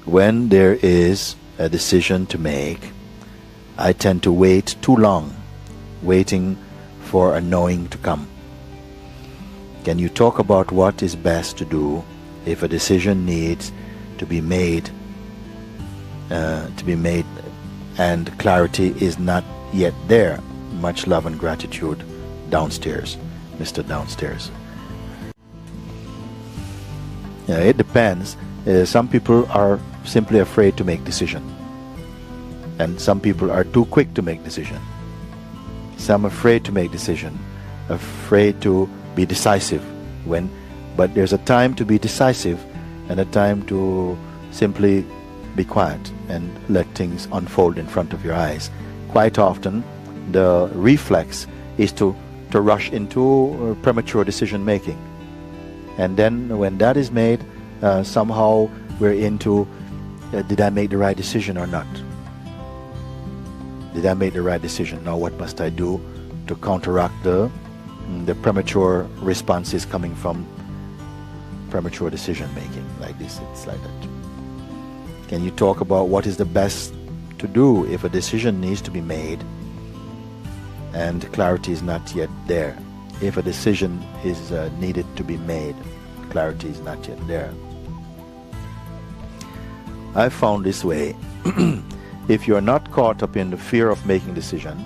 When there is a decision to make, I tend to wait too long, waiting for a knowing to come. Can you talk about what is best to do if a decision needs to be made and clarity is not yet there? Much love and gratitude. Downstairs, Mr. Downstairs. It depends. Some people are simply afraid to make decision, and some people are too quick to make decision. Some afraid to make decision, afraid to be decisive. But there's a time to be decisive and a time to simply be quiet and let things unfold in front of your eyes. Quite often the reflex is to rush into premature decision making, and then when that is made, somehow we're into did I make the right decision or not? Did I make the right decision? Now what must I do to counteract the premature responses coming from premature decision making? Like this, it's like that. Can you talk about what is the best to do if a decision needs to be made and clarity is not yet there? If a decision is needed to be made, clarity is not yet there. I found this way. If you're not caught up in the fear of making decision,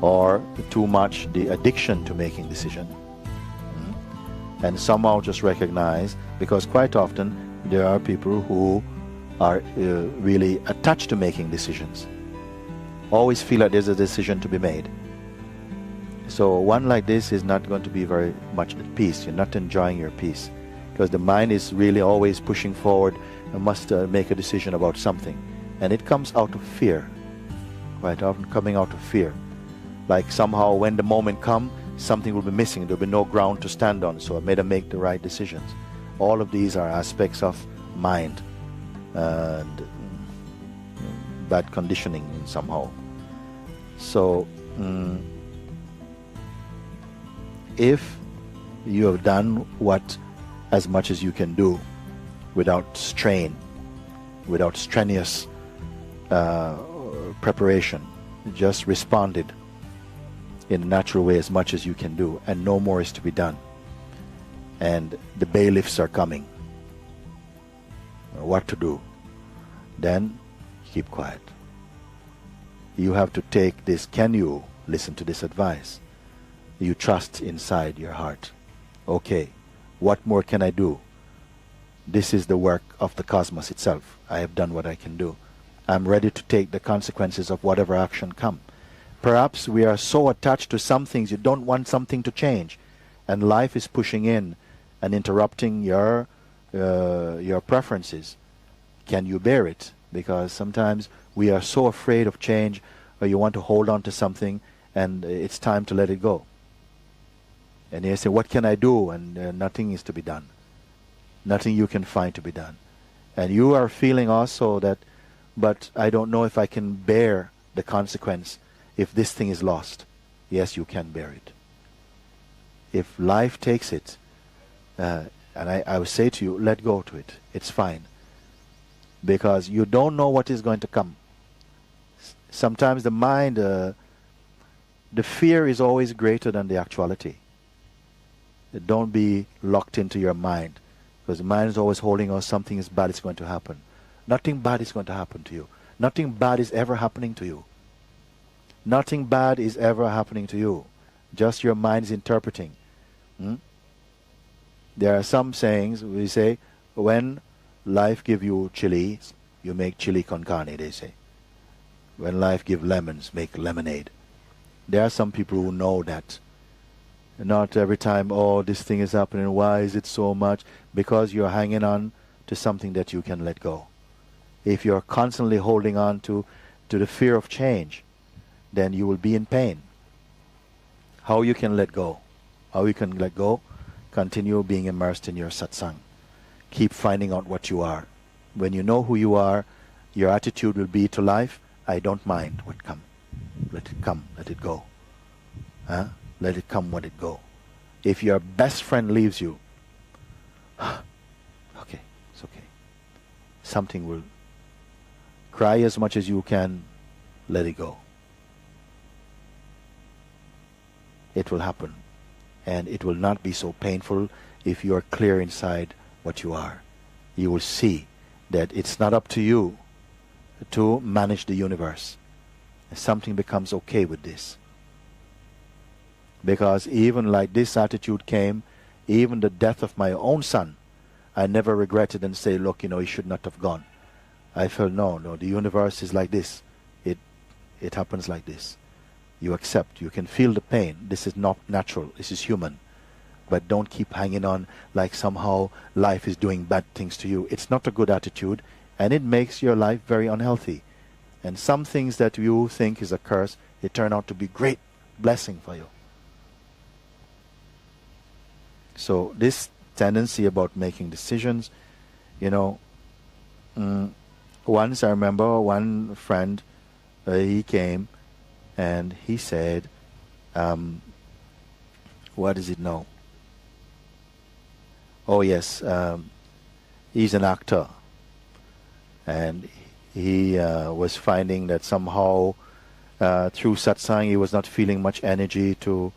or too much the addiction to making decision, and somehow just recognize, because quite often there are people who are really attached to making decisions, always feel like there's a decision to be made. So one like this is not going to be very much at peace. You're not enjoying your peace, because the mind is really always pushing forward and must make a decision about something, and it comes out of fear, quite often coming out of fear. Like somehow when the moment comes, something will be missing, there will be no ground to stand on, so I made them make the right decisions. All of these are aspects of mind and bad conditioning somehow. So if you have done what as much as you can do without strain, without strenuous preparation, just responded in a natural way as much as you can do, and no more is to be done, and the bailiffs are coming, what to do, then keep quiet. You have to take this. Can you listen to this advice? You trust inside your heart. Okay, what more can I do? This is the work of the cosmos itself. I have done what I can do. I'm ready to take the consequences of whatever action come. Perhaps we are so attached to some things, you don't want something to change, and life is pushing in and interrupting your preferences. Can you bear it? Because sometimes we are so afraid of change, or you want to hold on to something, and it's time to let it go. And you say, what can I do? And nothing is to be done. Nothing you can find to be done. And you are feeling also that, but I don't know if I can bear the consequence if this thing is lost. Yes, you can bear it. If life takes it, and I would say to you, let go to it. It's fine. Because you don't know what is going to come. Sometimes the mind, the fear is always greater than the actuality. Don't be locked into your mind, because the mind is always holding on something is bad is going to happen. Nothing bad is going to happen to you. Nothing bad is ever happening to you. Nothing bad is ever happening to you. Just your mind is interpreting. There are some sayings we say, when life give you chili, you make chili con carne, they say. When life give lemons, make lemonade. There are some people who know that. Not every time, oh, this thing is happening, why is it so much? Because you're hanging on to something that you can let go. If you're constantly holding on to the fear of change, then you will be in pain. How you can let go? How you can let go? Continue being immersed in your satsang. Keep finding out what you are. When you know who you are, your attitude will be to life, I don't mind what come. Let it come, let it go. Huh? Let it come, let it go. If your best friend leaves you, okay, it's okay. Something will cry as much as you can, let it go. It will happen. And it will not be so painful if you are clear inside what you are. You will see that it's not up to you to manage the universe. Something becomes okay with this. Because even like this attitude came, even the death of my own son, I never regretted and say, look, he should not have gone. I felt, no, the universe is like this. It happens like this. You accept, you can feel the pain. This is not natural, this is human. But don't keep hanging on like somehow life is doing bad things to you. It's not a good attitude, and it makes your life very unhealthy. And some things that you think is a curse, it turn out to be great blessing for you. So this tendency about making decisions, once I remember one friend, he came and he said, what is it now? Oh yes, he's an actor, and he was finding that somehow through satsang he was not feeling much energy to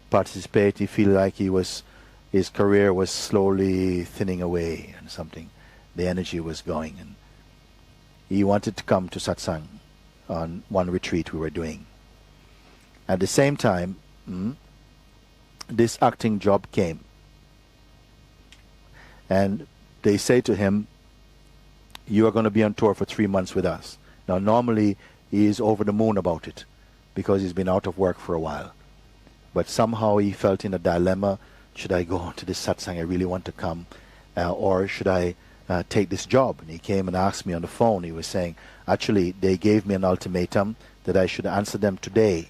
participate. He feel like his career was slowly thinning away and something. The energy was going, and he wanted to come to satsang on one retreat we were doing. At the same time, this acting job came. And they say to him, you are going to be on tour for 3 months with us. Now normally he is over the moon about it because he's been out of work for a while. But somehow he felt in a dilemma, should I go to this satsang, I really want to come, or should I take this job? And he came and asked me on the phone. He was saying, actually they gave me an ultimatum that I should answer them today,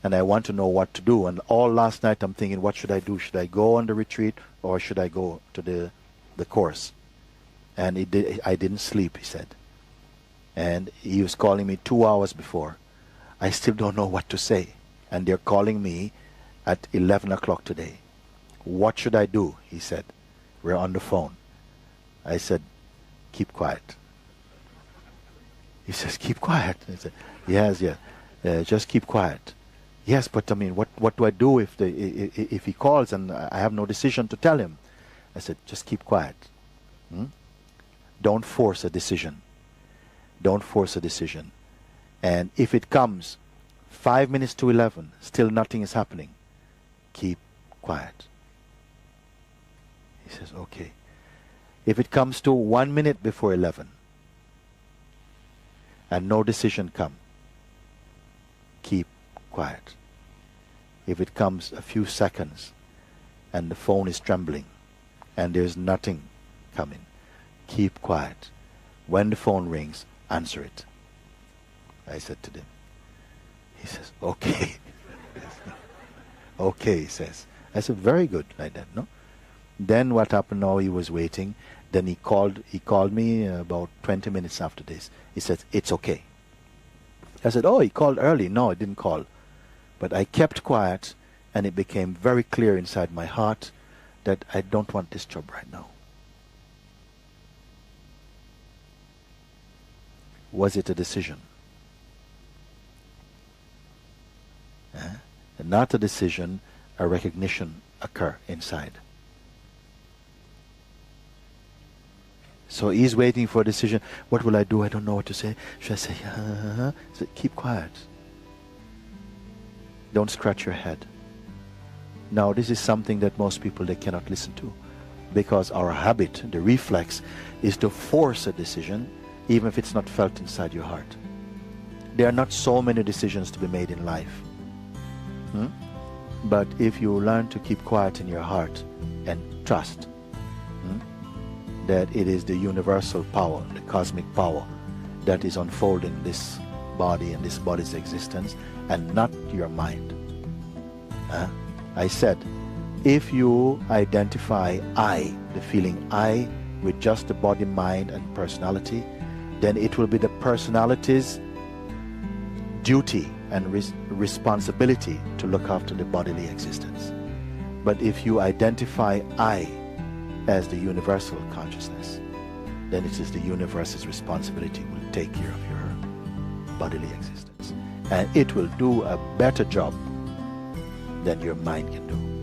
and I want to know what to do. And all last night I'm thinking, what should I do? Should I go on the retreat or should I go to the course? And I didn't sleep, he said. And he was calling me 2 hours before. I still don't know what to say. And they're calling me at 11 o'clock today. What should I do? He said. We're on the phone. I said, keep quiet. He says, keep quiet. I said, yes, just keep quiet. Yes, but I mean, what do I do if he calls and I have no decision to tell him? I said, just keep quiet. Don't force a decision. Don't force a decision. And if it comes 5 minutes to 11, still nothing is happening, keep quiet. He says, okay. If it comes to 1 minute before 11 and no decision come, keep quiet. If it comes a few seconds and the phone is trembling and there's nothing coming, keep quiet. When the phone rings, answer it. I said to them. He says, okay. Okay, he says. I said, very good, like that, no? Then what happened now, he was waiting. Then he called me about 20 minutes after this. He said, it's okay. I said, oh, he called early. No, he didn't call. But I kept quiet, and it became very clear inside my heart that I don't want this job right now. Was it a decision? And not a decision, a recognition occur inside. So he's waiting for a decision. What will I do? I don't know what to say. Should I say, So keep quiet. Don't scratch your head. Now this is something that most people, they cannot listen to. Because our habit, the reflex, is to force a decision, even if it's not felt inside your heart. There are not so many decisions to be made in life. But if you learn to keep quiet in your heart and trust that it is the universal power, the cosmic power, that is unfolding this body and this body's existence, and not your mind. I said, if you identify I, the feeling I with just the body, mind, and personality, then it will be the personality's duty and responsibility to look after the bodily existence. But if you identify I as the universal consciousness, then it is the universe's responsibility will take care of your bodily existence. And it will do a better job than your mind can do.